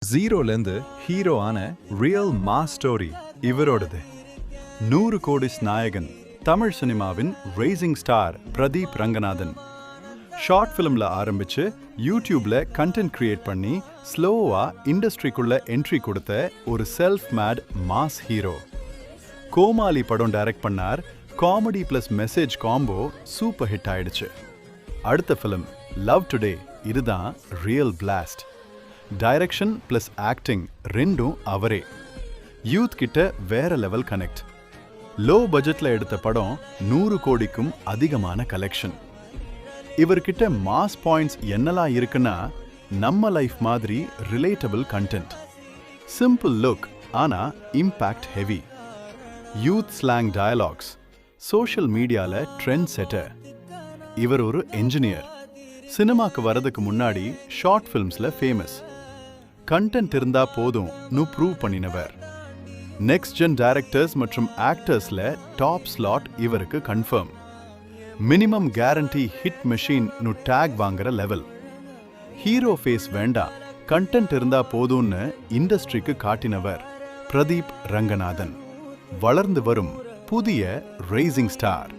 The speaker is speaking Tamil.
ஜீரோலேருந்து ஹீரோ ஆன ரியல் மாஸ் ஸ்டோரி இவரோடது. 100 கோடி நாயகன் தமிழ் சினிமாவின் rising star Pradeep Ranganathan. Short ஃபிலிமில் ஆரம்பித்து யூடியூப்ல கண்டென்ட் கிரியேட் பண்ணி ஸ்லோவாக இண்டஸ்ட்ரிக்குள்ள என்ட்ரி கொடுத்த ஒரு செல்ஃப் மேட் மாஸ் ஹீரோ. கோமாளி படம் டைரக்ட் பண்ணார். Comedy plus message combo super hit ஆயிடுச்சு. அடுத்த ஃபிலிம் லவ் டுடே, இதுதான் real blast. Direction plus acting ரெண்டும் அவரே. யூத் கிட்ட வேற லெவல் கனெக்ட். லோ பட்ஜெட்ல எடுத்த படம் 100 கோடிக்கும் அதிகமான கலெக்ஷன். இவர்கிட்ட மாஸ் பாயிண்ட்ஸ் என்னெல்லாம் இருக்குன்னா, நம்ம லைஃப் மாதிரி ரிலேட்டபிள் கண்டென்ட், சிம்பிள் லுக் ஆனா impact heavy, youth slang dialogues, social மீடியால ட்ரெண்ட் செட்டர். இவர் ஒரு என்ஜினியர். சினிமாக்கு வரதுக்கு முன்னாடி ஷார்ட் ஃபிலிம்ஸ்ல ஃபேமஸ். கண்டென்ட் இருந்தா போதும்னு ப்ரூவ் பண்ணினவர். நெக்ஸ்ட் ஜென் டைரக்டர்ஸ் மற்றும் ஆக்டர்ஸ்ல டாப் ஸ்லாட் இவருக்கு கன்ஃபார்ம். மினிமம் கேரண்டி ஹிட் மெஷின்னு டேக் வாங்குற லெவல். ஹீரோ ஃபேஸ் வேண்டாம், கண்டென்ட் இருந்தா போதும்னு இண்டஸ்ட்ரிக்கு காட்டினவர் பிரதீப் ரங்கநாதன். வளர்ந்து வரும் புதிய ரைசிங் ஸ்டார்.